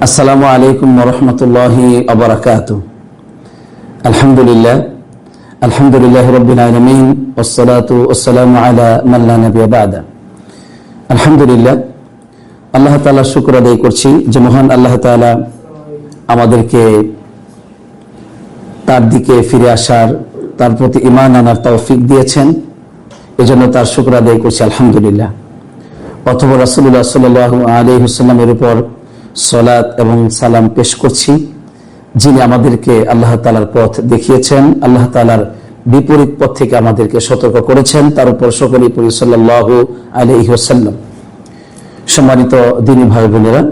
আসসালামু আলাইকুম ওয়া রাহমাতুল্লাহি ওয়া বারাকাতুহু। আলহামদুলিল্লাহি রাব্বিল আলামিন ওয়াস সালাতু ওয়াস সালামু আলা মান লা নাবিয়্যা বা'দা। আলহামদুলিল্লাহ, আল্লাহ তাআলার শুকর আদায় করছি যে মহান আল্লাহ তাআলা আমাদেরকে তার দিকে ফিরে আসার, তার প্রতি ঈমান আনার তৌফিক দিয়েছেন। এজন্য তার শুকর আদায় করছি আলহামদুলিল্লাহ। অথবা রাসূলুল্লাহ সাল্লাল্লাহু আলাইহি ওয়াসাল্লামের উপর সালাত এবং সালাম পেশ করছি, যিনি আমাদেরকে আল্লাহ তাআলার পথ দেখিয়েছেন, আল্লাহ তাআলার বিপরীত পথ থেকে আমাদেরকে সতর্ক করেছেন। তার উপর সকলেই পড়ি সাল্লাল্লাহু আলাইহি ওয়াসাল্লাম। সম্মানিত দ্বীনী ভাই বোনেরা,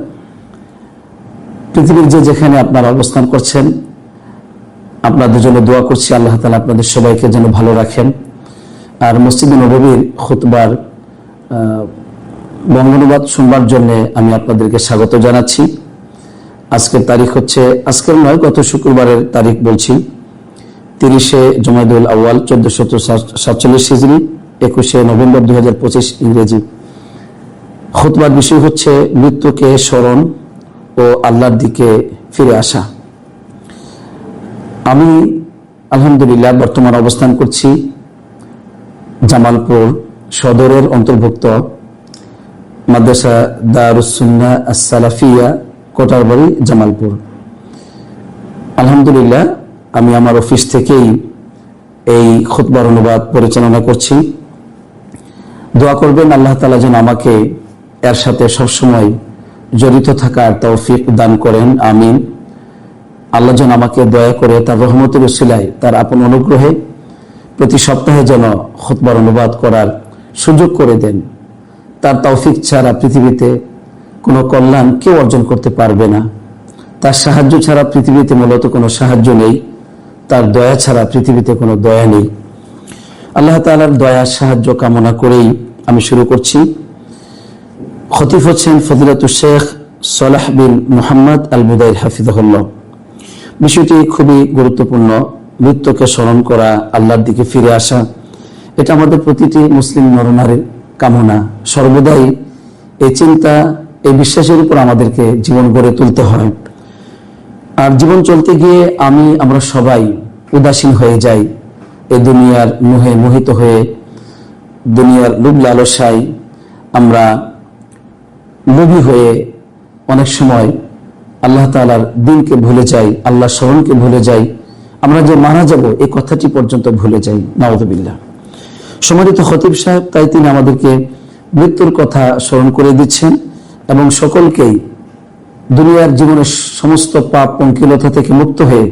পৃথিবীর যেখানে আপনারা অবস্থান করছেন, আপনাদের জন্য দোয়া করছি আল্লাহ তাআলা আপনাদের সবাইকে যেন ভালো রাখেন। আর মসজিদে নববীর খুতবার বঙ্গানুবাদ শুনবার জন্য আমি আপনাদেরকে স্বাগত জানাচ্ছি। আজকের তারিখ হচ্ছে, আজকের নয়, গত শুক্রবারের তারিখ বলছি, 30শে জুমাদুল আউয়াল 1447 হিজরি, 21শে নভেম্বর 2025 ইংরেজি। খুতবার বিষয় হচ্ছে মৃত্যুকে স্মরণ ও আল্লাহর দিকে ফিরে আসা। আমি আলহামদুলিল্লাহ বর্তমান অবস্থান করছি জামালপুর সদরের অন্তর্ভুক্ত মাদ্রাসা দারুস সুন্নাহ আস-সালাফিয়া, কোটারবাড়ি, জামালপুর। আলহামদুলিল্লাহ, আমি আমার অফিস থেকেই এই খুতবার অনুবাদ পরিচালনা করছি। দোয়া করবেন আল্লাহ তাআলা যেন আমাকে এর সাথে সবসময় জড়িত থাকার তৌফিক দান করেন, আমিন। আল্লাহ যেন আমাকে দয়া করে তার রহমতের উসিলায়, তার আপন অনুগ্রহে প্রতি সপ্তাহে যেন খুতবার অনুবাদ করার সুযোগ করে দেন। তার তৌফিক ছাড়া পৃথিবীতে কোনো কল্যাণ কেউ অর্জন করতে পারবে না। তার সাহায্য ছাড়া পৃথিবীতে মূলত কোনো সাহায্য নেই। তার দয়া ছাড়া পৃথিবীতে কোনো দয়া নেই। আল্লাহ তাআলার দয়া সাহায্য কামনা করেই আমি শুরু করছি। খতিব হচ্ছেন ফজিলাতুশ শেখ সালাহ বিন মুহাম্মদ আল বুদাইর হাফিজাহুল্লাহ। বিষয়টি খুবই গুরুত্বপূর্ণ। মৃত্যুকে স্মরণ করা, আল্লাহর দিকে ফিরে আসা, এটা আমাদের প্রতিটি মুসলিম নরনারীর কামনা। সর্বদাই এই চিন্তা, এই বিশ্বাসের উপর আমাদেরকে জীবন গড়ে তুলতে হয়। আর জীবন চলতে গিয়ে আমরা সবাই উদাসীন হয়ে যাই। এই দুনিয়ার মোহে মোহিত হয়ে, দুনিয়ার লোভ লালসায় আমরা লোভী হয়ে অনেক সময় আল্লাহ তাআলার দিনকে ভুলে যাই, আল্লাহ স্মরণকে ভুলে যাই। আমরা যে মারা যাব এই কথাটি পর্যন্ত ভুলে যাই, নাউযুবিল্লাহ। সম্মানিত খতিব সাহেব তাই তিনি আমাদেরকে মৃত্যুর কথা স্মরণ করে দিচ্ছেন এবং সকলকেই দুনিয়ার জীবনের সমস্ত পাপ পঙ্কিলতা থেকে মুক্ত হয়ে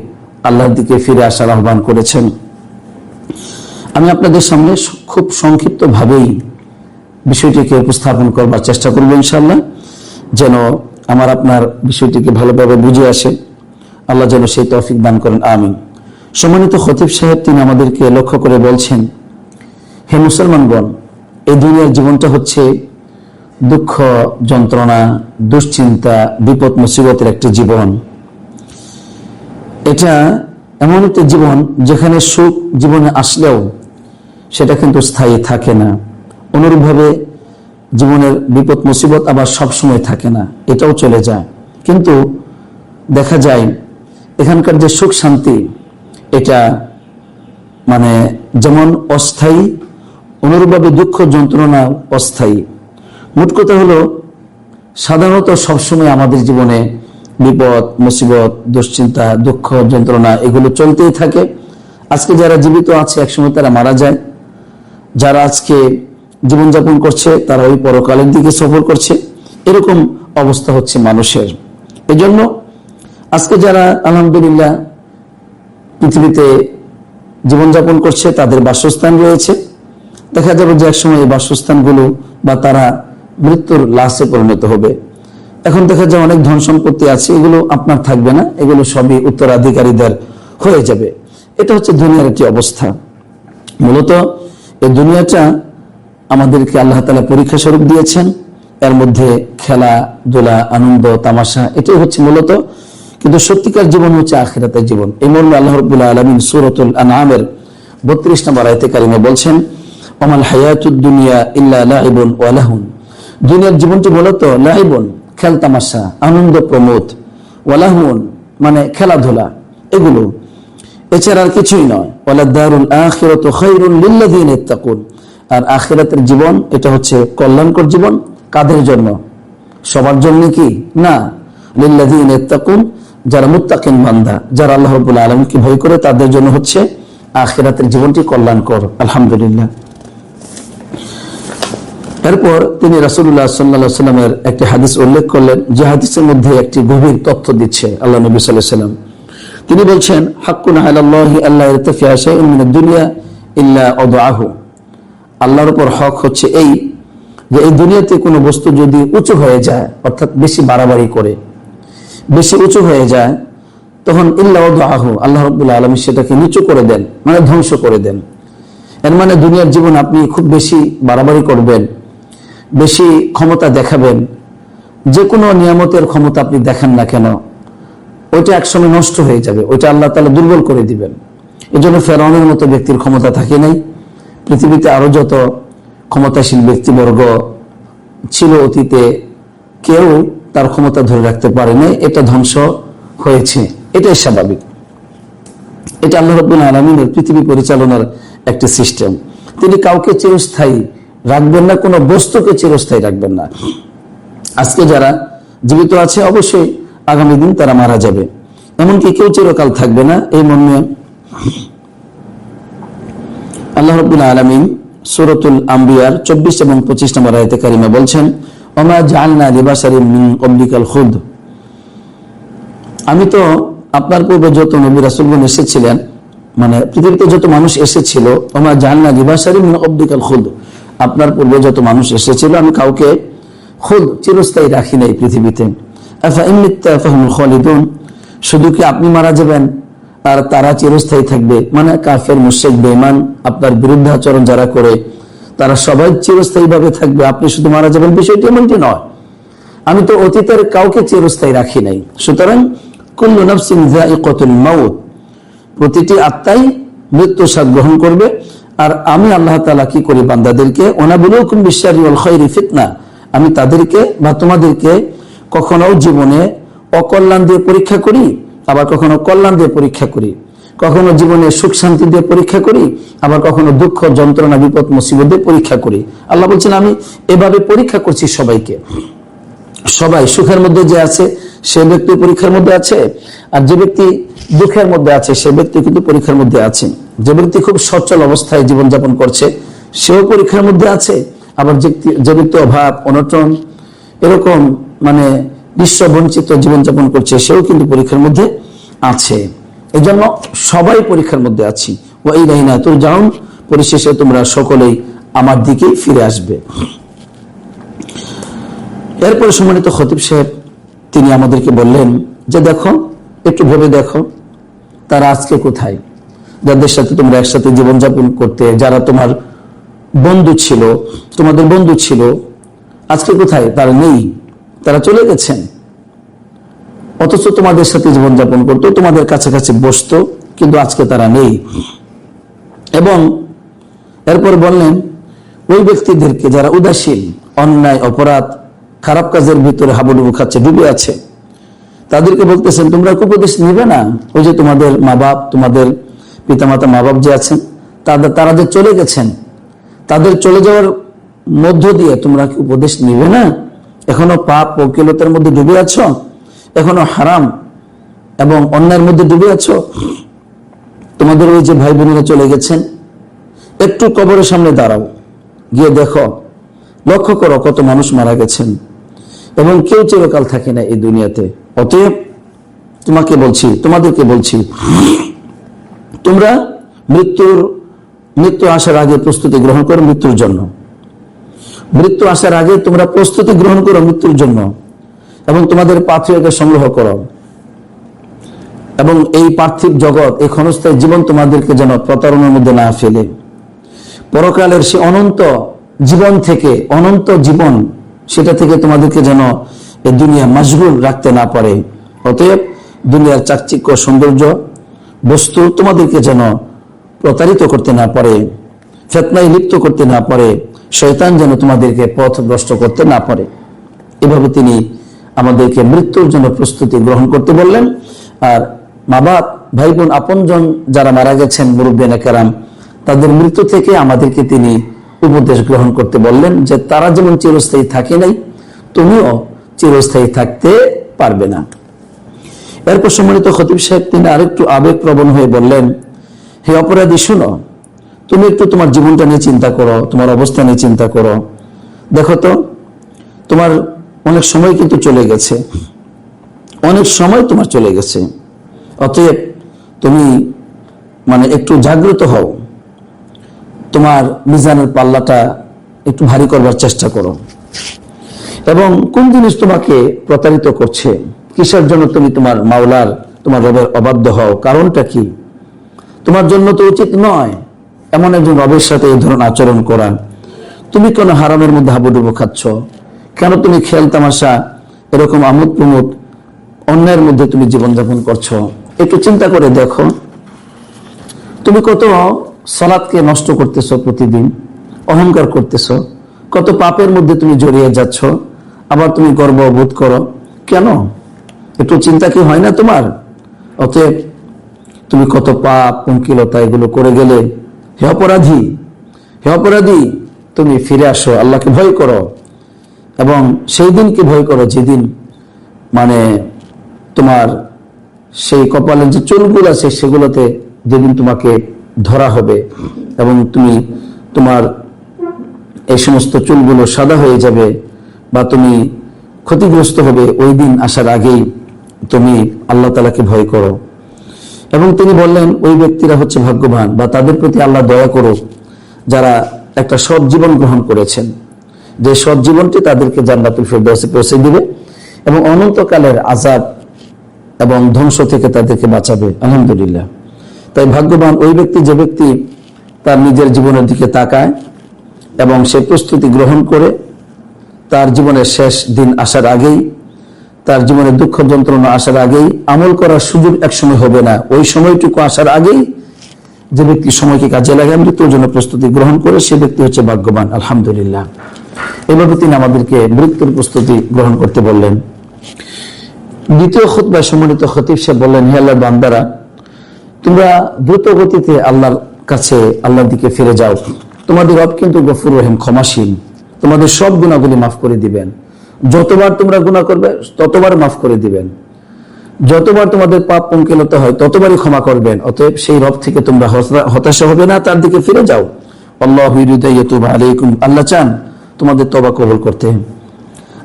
আল্লাহর দিকে ফিরে আসার আহ্বান করেছেন। আমি আপনাদের সামনে খুব সংক্ষিপ্তভাবেই বিষয়টিকে উপস্থাপন করবার চেষ্টা করব ইনশাআল্লাহ, যেন আমার আপনার বিষয়টিকে ভালোভাবে বুঝে আসে। আল্লাহ যেন সেই তৌফিক দান করেন, আমিন। সম্মানিত খতিব সাহেব তিনি আমাদেরকে লক্ষ্য করে বলছেন, হে মুসলমানগণ, এই দুনিয়ার জীবনটা হচ্ছে দুঃখ, যন্ত্রণা, দুশ্চিন্তা, বিপদ মুসিবতের একটি জীবন। এটা এমন একটি জীবন যেখানে সুখ জীবনে আসলেও সেটা কিন্তু স্থায়ী থাকে না। অনুরূপভাবে জীবনের বিপদ মুসিবত আবার সবসময় থাকে না, এটাও চলে যায়। কিন্তু দেখা যায় এখানকার যে সুখ শান্তি, এটা যেমন অস্থায়ী, অনুরূপভাবে দুঃখ যন্ত্রণা অস্থায়ী। মোট কথা হলো, সাধারণত সবসময় আমাদের জীবনে বিপদ মুসিবত, দুশ্চিন্তা, দুঃখ যন্ত্রণা এগুলো চলতেই থাকে। আজকে যারা জীবিত আছে একসময় তারা মারা যায়। যারা আজকে জীবনযাপন করছে তারা ওই পরকালের দিকে সফর করছে। এরকম অবস্থা হচ্ছে মানুষের। এজন্য আজকে যারা আলহামদুলিল্লাহ পৃথিবীতে জীবনযাপন করছে, তাদের বাসস্থান রয়েছে। দেখা যাবে যে একসময় এই বাসস্থানগুলো বা তারা মৃত্যুর লাশে পরিণত হবে। এখন দেখা যায় অনেক ধন সম্পত্তি আছে, এগুলো আপনার থাকবে না, এগুলো সবই উত্তরাধিকারীদের হয়ে যাবে। এটা হচ্ছে দুনিয়ার একটি অবস্থা। মূলত এই দুনিয়াটা আমাদেরকে আল্লাহ তাআলা পরীক্ষা স্বরূপ দিয়েছেন। এর মধ্যে খেলাধুলা, আনন্দ, তামাশা, এটাই হচ্ছে মূলত। কিন্তু সত্যিকার জীবন হচ্ছে আখিরাতের জীবন। এই মর্মে আল্লাহ রাব্বুল আলামিন সূরাতুল আনআমের 32 নম্বর আয়াতে কারিমে বলছেন, ওমাল হায়াতুদ দুনিয়া ইল্লা লাইবুন ওয়া লাহুন। দুনিয়ার জীবনটি মূলত লাইবুন, খেল তামাশা, আনন্দ প্রমোদ, ওয়ালাহুন মানে খেলাধুলা, এগুলো, এছাড়া আর কিছুই নয়। ওয়ালাদ-দারুল আখিরাতু খায়রুল লিল্লাযিনা ইয়াত্তাকুন, আর আখিরাতের জীবন এটা হচ্ছে কল্যাণকর জীবন। কাদের জন্য? সবার জন্য কি না, লিল্লাযিনা ইয়াত্তাকুন, যারা মুত্তাকিন বান্দা, যারা আল্লাহ রাব্বুল আলামিনকে ভয় করে, তাদের জন্য হচ্ছে আখিরাতের জীবনটি কল্যাণকর। আলহামদুলিল্লাহ। এরপর তিনি রাসূলুল্লাহ সাল্লাল্লাহু আলাইহি ওয়াসাল্লামের একটি হাদিস উল্লেখ করলেন, যে হাদিসের মধ্যে একটি গভীর তথ্য দিচ্ছে আল্লাহ নবী সাল্লাল্লাহু আলাইহি ওয়াসাল্লাম। তিনি বলছেন, হাক্কুন আলাল্লাহি আল্লা ইয়ারতাফিআ শাইউন মিনাদ দুনিয়া ইল্লা আদাআহু, আল্লাহর উপর হক হচ্ছে এই যে এই দুনিয়াতে কোনো বস্তু যদি উঁচু হয়ে যায়, অর্থাৎ বেশি বাড়াবাড়ি করে বেশি উঁচু হয়ে যায়, তখন ইল্লা আদাআহু, আল্লাহ রাব্বুল আলামিন সেটাকে নিচু করে দেন, মানে ধ্বংস করে দেন। এর মানে দুনিয়ার জীবন আপনি খুব বেশি বাড়াবাড়ি করবেন, বেশি ক্ষমতা দেখাবেন, যে কোনো নিয়ামতের ক্ষমতা আপনি দেখান না কেন, ওইটা একসময় নষ্ট হয়ে যাবে, ওইটা আল্লাহ তাআলা দুর্বল করে দিবেন। এই জন্য ফেরাউনের মতো ব্যক্তির ক্ষমতা থাকে নাই। পৃথিবীতে আরো যত ক্ষমতাশীল ব্যক্তিবর্গ ছিল অতীতে, কেউ তার ক্ষমতা ধরে রাখতে পারে নাই, এটা ধ্বংস হয়েছে, এটাই স্বাভাবিক। এটা আল্লাহ রাব্বুল আলামিনের পৃথিবী পরিচালনার একটি সিস্টেম। তিনি কাউকে চিরস্থায়ী রাখবেন না, কোনো বস্তুকে চিরস্থায়ী রাখবেন না। আজকে যারা জীবিত আছে অবশ্যই আগামী দিন তারা মারা যাবে, এমনকি কেউ চিরকাল থাকবে না, এই মর্মে আল্লাহ রাব্বুল আলামিন সূরাতুল আম্বিয়ার 24 এবং 25 নম্বর আয়াতে কারিমা বলছেন, ওমা জাআলনা লিবাশারিন মিন ক্বাবলিকাল খুলদ, আমি তো আপনার পূর্বে যত নবী রাসূলগণ এসেছিলেন, মানে পৃথিবীতে যত মানুষ এসেছিল, ওমা জাআলনা লিবাশারিন মিন ক্বাবলিকাল খুলদ, আপনার পূর্বে যত মানুষ এসেছিল আমি কাউকে খুলদ চিরস্থায়ী রাখি নাই পৃথিবীতে। আফা ইন মিত্তা ফাহুমুল খালিদুন, শুধু কি আপনি মারা যাবেন আর তারা চিরস্থায়ী থাকবে? মানে কাফের, মুশরিক, বেঈমান, আপনার বিরুদ্ধে আচরণ যারা করে তারা সবাই চিরস্থায়ী ভাবে থাকবে, আপনি শুধু মারা যাবেন, বিষয়টি এমনটি নয়। আমি তো অতীতের কাউকে চিরস্থায়ী রাখি নাই। সুতরাং কুল্লু নাফসিন যায়িকাতুল মাউত, প্রতিটি আত্মাই মৃত্যু স্বাদ গ্রহণ করবে। আর আমি আল্লাহ তাআলা কি করি বান্দাদেরকে, ওয়ানাবলুকুম বিশ-শাররি ওয়াল খায়রি ফিতনা, আমি তাদেরকে বা তোমাদেরকে কখনো জীবনে অকল্যাণ দিয়ে পরীক্ষা করি, আবার কখনো কল্যাণ দিয়ে পরীক্ষা করি, কখনো জীবনে সুখ শান্তি দিয়ে পরীক্ষা করি, আবার কখনো দুঃখ যন্ত্রণা বিপদ মুসিবত দিয়ে পরীক্ষা করি। আল্লাহ বলছেন আমি এভাবে পরীক্ষা করছি সবাইকে। সবাই সুখের মধ্যে যে আছে সে ব্যক্তি পরীক্ষার মধ্যে আছে, আর যে ব্যক্তি দুঃখের মধ্যে আছে সে ব্যক্তি কিন্তু পরীক্ষার মধ্যে আছে। যে ব্যক্তি খুব সচ্ছল অবস্থায় জীবনযাপন করছে সেও পরীক্ষার মধ্যে আছে, আবার যে ব্যক্তি অভাব অনটন এরকম মানে বিশ্ব বঞ্চিত জীবনযাপন করছে সেও কিন্তু পরীক্ষার মধ্যে আছে। এই জন্য সবাই পরীক্ষার মধ্যে আছি। ওয়া ইলাইনা তুরজাউন, পরিশেষে তোমরা সকলেই আমার দিকেই ফিরে আসবে। এরপরে সম্মানিত খতিব সাহেব তিনি আমাদেরকে বললেন যে দেখো, একটু ভেবে দেখো তারা আজকে কোথায়, যাদের সাথে তোমরা একসাথে জীবনযাপন করতে, যারা তোমার বন্ধু ছিল, তোমাদের বন্ধু ছিল, আজকে কোথায়? তারা নেই, তারা চলে গেছেন। অথচ তোমাদের সাথে জীবনযাপন করতো, তোমাদের কাছাকাছি বসতো, কিন্তু আজকে তারা নেই। এবং এরপর বললেন ওই ব্যক্তিদেরকে যারা উদাসীন, অন্যায় অপরাধ খারাপ কাজের ভিতরে হাবুডুবু খাচ্ছে, ডুবে আছে, তাদেরকে বলতেছেন তোমরা উপদেশ নিবে না? ওই যে তোমাদের মা বাপ, তোমাদের পিতামাতা মা বাপ যে আছেন তারা যে চলে গেছেন, তাদের চলে যাওয়ার মধ্য দিয়ে তোমরা কি উপদেশ নিবে না? এখনো পাপ পঙ্কিলতার মধ্যে ডুবে আছো, এখনো হারাম এবং অন্যায়ের মধ্যে ডুবে আছো। তোমাদের ওই যে ভাই বোনেরা চলে গেছেন, একটু কবরের সামনে দাঁড়াও, গিয়ে দেখো, লক্ষ্য করো কত মানুষ মারা গেছেন এবং কেউ চিরকাল থাকে না এই দুনিয়াতে। অতএব তোমাদেরকে বলছি তোমরা মৃত্যু আসার আগে প্রস্তুতি গ্রহণ করো মৃত্যুর জন্য। মৃত্যু আসার আগে তোমরা প্রস্তুতি গ্রহণ করো মৃত্যুর জন্য এবং তোমাদের পাথরকে সংগ্রহ করো, এবং এই পার্থিব জগৎ, এই ক্ষণস্থায়ী জীবন তোমাদেরকে যেন প্রতারণার মধ্যে না ফেলে। পরকালের সে অনন্ত জীবন থেকে, অনন্ত জীবন সেটা থেকে তোমাদেরকে যেন এই দুনিয়া মশগুল রাখতে না পারে। অতএব দুনিয়ার চাকচিক্য সৌন্দর্য বস্তু তোমাদেরকে যেন প্রতারিত করতে না পারে, ফিতনায় লিপ্ত করতে না পারে, শয়তান যেন তোমাদেরকে পথভ্রষ্ট করতে না পারে। এভাবে তিনি আমাদেরকে মৃত্যুর জন্য প্রস্তুতি গ্রহণ করতে বললেন। আর মা বাপ, ভাই বোন, আপনজন যারা মারা গেছেন, মুরব্বিয়ানে কেরাম, তাদের মৃত্যু থেকে আমাদেরকে তিনি উপদেশ গ্রহণ করতে বললেন যে তারা যেমন চিরস্থায়ী থাকে নাই, তুমিও চিরস্থায়ী থাকতে পারবে না। এরপর সম্মানিত খতিব সাহেব তিনি আরেকটু আবেগপ্রবণ হয়ে বললেন, হে অপরাধী, শোনো, তুমি একটু তোমার জীবনটা নিয়ে চিন্তা করো, তোমার অবস্থা নিয়ে চিন্তা করো। দেখো তো, তোমার অনেক সময় কিন্তু চলে গেছে, অনেক সময় তোমার চলে গেছে। অতএব তুমি একটু জাগ্রত হও, তোমার মিজানের পাল্লাটা একটু ভারী করবার চেষ্টা করো। এবং কোন জিনিস তোমাকে প্রতারিত করছে, কিসের জন্য তুমি তোমার মাওলার, তোমার রবের অবাধ্য হও, কারণটা কি? তোমার জন্য তো উচিত নয় এমন একজন রবের সাথে এই ধরনের আচরণ করা। তুমি কেন হারামের মধ্যে হাবুডুবু খাচ্ছ? কেন তুমি খেল তামাশা, এরকম আমোদ প্রমোদ, অন্যায়ের মধ্যে তুমি জীবনযাপন করছো? একটু চিন্তা করে দেখো, তুমি কত সালাতকে নষ্ট করতেছো, প্রতিদিন অহংকার করতেছো, কত পাপের মধ্যে তুমি জড়িয়ে যাচ্ছ, আবার তুমি গর্ববোধ করো কেন? একটু চিন্তা কি হয় না তোমার? অতএব তুমি কত পাপ, পঙ্কিলতা এগুলো করে গেলে। হে অপরাধী, হে অপরাধী, তুমি ফিরে আসো, আল্লাহকে ভয় করো, এবং সেই দিনকে ভয় করো যেদিন তোমার সেই কপালের যে চুলগুলো আছে সেগুলোতে যেদিন তোমাকে ধরা হবে এবং তুমি তোমার এই সমস্ত চুলগুলো সাদা হয়ে যাবে বা তুমি ক্ষতিগ্রস্ত হবে, ওই দিন আসার আগেই তুমি আল্লাহ তাআলাকে ভয় করো। এবং তিনি বললেন, ওই ব্যক্তিরা হচ্ছে ভাগ্যবান, বা তাদের প্রতি আল্লাহ দয়া করুক যারা একটা সৎ জীবন গ্রহণ করেছেন, যে সৎ জীবনটি তাদেরকে জান্নাতুল ফেরদাউসে পৌঁছে দিবে এবং অনন্তকালের আযাব এবং ধ্বংস থেকে তাদেরকে বাঁচাবে। আলহামদুলিল্লাহ। তাই ভাগ্যবান ওই ব্যক্তি, যে ব্যক্তি তার নিজের জীবনের দিকে তাকায় এবং সে প্রস্তুতি গ্রহণ করে তার জীবনের শেষ দিন আসার আগেই, তার জীবনে দুঃখ যন্ত্রণা আসার আগেই, আমল করার সুযোগ একসময় হবে না, ওই সময়টুকু আসার আগেই যে ব্যক্তি সময়কে কাজে লাগায় মৃত্যুর জন্য প্রস্তুতি গ্রহণ করে, সে ব্যক্তি হচ্ছে ভাগ্যবান। আলহামদুলিল্লাহ। এভাবে তিনি আমাদেরকে মৃত্যুর প্রস্তুতি গ্রহণ করতে বললেন। দ্বিতীয় খুতবায় সম্মানিত খতিব সাহেব বললেন, হে আল্লাহর বান্দারা, তোমরা দ্রুত গতিতে আল্লাহর কাছে, আল্লাহর দিকে ফিরে যাও। তোমাদের রব কিন্তু গফুর রহিম, ক্ষমাশীল, তোমাদের সব গুনাহগুলি মাফ করে দিবেন। যতবার তোমরা গুনাহ করবে ততবার মাফ করে দিবেন, যতবার তোমাদের পাপ পঙ্কিলতা হয় ততবারই ক্ষমা করবেন। অতএব সেই রব থেকে তোমরা হতাশা হবে না, তার দিকে ফিরে যাও। আল্লাহু ইউরিদু ইয়াতুবা আলাইকুম, আল্লাহ চান তোমাদের তওবা কবুল করতে।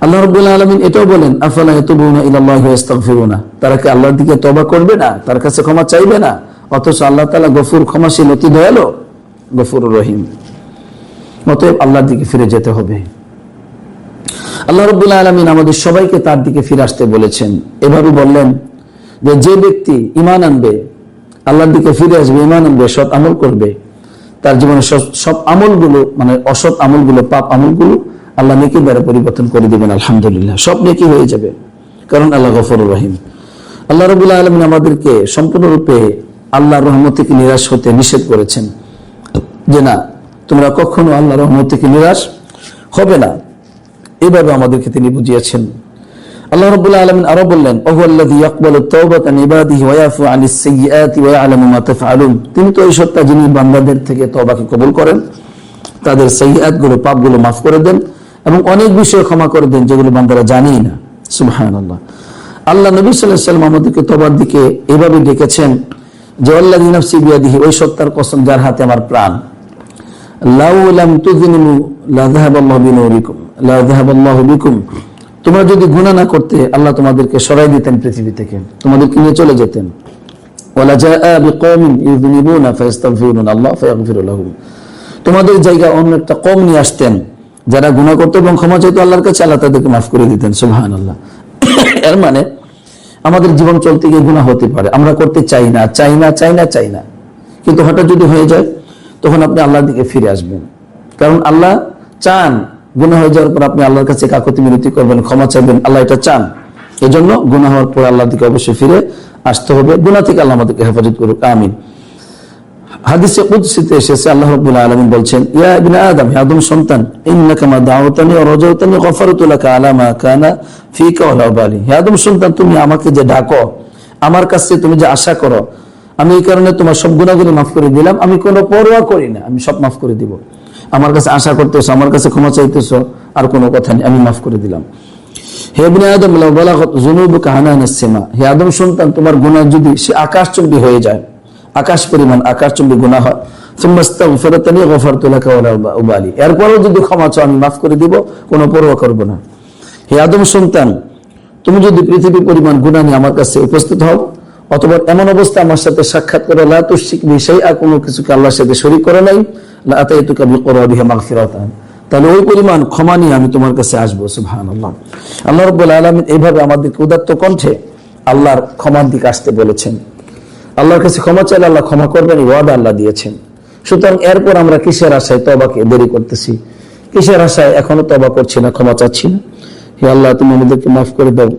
আল্লাহ রাব্বুল আলামিন এটাও বলেন, আফালা ইয়াতুবুনা ইলাল্লাহি ওয়া ইস্তাগফিরুনা, তারা কি আল্লাহর দিকে তওবা করবে না, তার কাছে ক্ষমা চাইবে না? অথচ আল্লাহ তাআলা গফুর, ক্ষমাশীল, অতি দয়ালু, গফুরুর রহিম। অতএব আল্লাহর দিকে ফিরে যেতে হবে। আল্লাহ রাব্বুল আলামিন আমাদের সবাইকে তার দিকে ফিরে আসতে বলেছেন। এভাবে বললেন যে, যে ব্যক্তি ঈমান আনবে, আল্লাহর দিকে ফিরে আসবে, ঈমান আনবে, সৎ আমল করবে, তার জীবনে সব আমলগুলো, অসৎ আমলগুলো, পাপ আমলগুলো আল্লাহ নেকি দ্বারা পরিবর্তন করে দিবেন। আলহামদুলিল্লাহ, সব নেকি হয়ে যাবে, কারণ আল্লাহ গফুরুর রহিম। আল্লাহ রাব্বুল আলামিন আমাদেরকে সম্পূর্ণরূপে আল্লাহর রহমত থেকে নিরাশ হতে নিষেধ করেছেন, যে না, তোমরা কখনো আল্লাহর রহমত থেকে নিরাশ হবে না। এভাবে আমাদেরকে তিনি বুঝিয়েছেন। আল্লাহ রাব্বুল আলামিন আরো বললেন, ওয়াহুয়াল্লাযী ইয়াকবালুত তাওবাতা আন ইবাদিহি ওয়া ইয়াফু আনিস সাইয়্যাতি ওয়া ইয়ালামু মা তাফআলুন, তিনি তো এই সত্তা যিনি বান্দাদের থেকে তওবাকে কবুল করেন, তাদের সাইয়্যাতগুলো, পাপগুলো মাফ করে দেন এবং অনেক বিষয় ক্ষমা করে দেন যেগুলো বান্দারা জানেই না। সুবহানাল্লাহ। আল্লাহ নবী সাল্লাল্লাহু আলাইহি ওয়াসাল্লাম আমাদেরকে তওবার দিকে এভাবে ডেকেছেন যে, আল্লাযী নাফসি বিয়াদিহি, ওই সত্তার কসম যার হাতে আমার প্রাণ, লাউ লাম তুযনিবু লা যাহাবাল্লাহু বিনুরিকুম লা যাহাবাল্লাহু বিকুম, তোমরা যদি গুনাহ না করতে আল্লাহ তোমাদেরকে সরাই দিতেন পৃথিবী থেকে, তোমাদেরকে নিয়ে চলে যেতেন। ওয়ালা জাআ বিকওমিন ইউযনিবুনা ফায়াস্তাগফিরুনা আল্লাহ ফায়াগফিরু লাহুম, তোমাদের জায়গায় অন্য একটা কওম নিয়ে আসতেন যারা গুনাহ করত এবং ক্ষমা চাইতো আল্লাহর কাছে, আল্লাহ তাদেরকে মাফ করে দিতেন। সুবহানাল্লাহ। এর মানে আমাদের জীবন চলতে গিয়ে গুনাহ হতে পারে, আমরা করতে চাই না, কিন্তু হঠাৎ যদি হয়ে যায় তখন আপনি আল্লাহর দিকে ফিরে আসবেন, কারণ আল্লাহ চান গুনাহ হয়ে যাওয়ার পর আপনি আল্লাহর কাছে কাকুতি মিনতি করবেন, ক্ষমা চাইবেন, আল্লাহ এটা চান। এজন্য গুনাহ হওয়ার পর আল্লাহর দিকে অবশ্যই ফিরে আসতে হবে। গুনাহ থেকে আল্লাহ আমাদেরকে হেফাজত করুক, আমিন। হাদিসে কুদসিতে এসেছে আল্লাহ রাব্বুল আলামিন বলছেন, ইয়া ইবনে আদম, হে আদম সন্তান, ইন্নাকা মা দাউতানি ওয়া রাজাউতানি গফারতু লাকা আলা মা কানা ফিকা ওয়া লা উবালি। হে আদম সন্তান, তুমি আমাকে যে ডাকো, আমার কাছে তুমি যে আশা করো, আমি এই কারণে তোমার সব গুনাহগুলো মাফ করে দিলাম। আমি কোনো পরোয়া করি না, আমি সব মাফ করে দিব। আমার কাছে আশা করতেছো, আমার কাছে ক্ষমা চাইতেছো, আর কোনো কথা নেই, আমি মাফ করে দিলাম। হে ইবনে আদম, লাউ বালাগাত যুনুবুকা আনানাস সামা, হে আদম সন্তান, তোমার গুনাহ যদি সে আকাশচুম্বী হয়ে যায়, আকাশ পরিমাণ আকাশচুম্বী গুনাহ হয়, সুম্মা আস্তাগফিরতানি গফারতু লাকা ওয়া লা উবালি, এরপরও যদি ক্ষমা চাও আমি মাফ করে দিব, কোনো পরোয়া করব না। হে আদম সন্তান, তুমি যদি পৃথিবী পরিমাণ গুনাহ নিয়ে আমার কাছে উপস্থিত হও, অথবা এমন অবস্থা আমার সাথে সাক্ষাৎ করে, লা তুশরিক বি শাইআ, কোনো কিছুকে আল্লাহর সাথে শরীক করে নাই, লা আতাইতুকা বিকুরবিহা মাগফিরাতান, তাহলে ওই পরিমাণ ক্ষমা নিয়ে আমি তোমার কাছে আসবো। সুবহানাল্লাহ। আল্লাহ রাব্বুল আলামিন এইভাবে আমাদেরকে উদাত্ত কণ্ঠে আল্লাহর ক্ষমার দিকে আসতে বলেছেন। আল্লাহর কাছে ক্ষমা চাইলে আল্লাহ ক্ষমা করবেন, এই ওয়াদা আল্লাহ দিয়েছেন। সুতরাং এরপর আমরা কিসের আশায় তওবাকে দেরি করতেছি? কিসের আশায় এখনো তওবা করছি না, ক্ষমা চাচ্ছি না? হে আল্লাহ, তুমি আমাদেরকে মাফ করে দাও।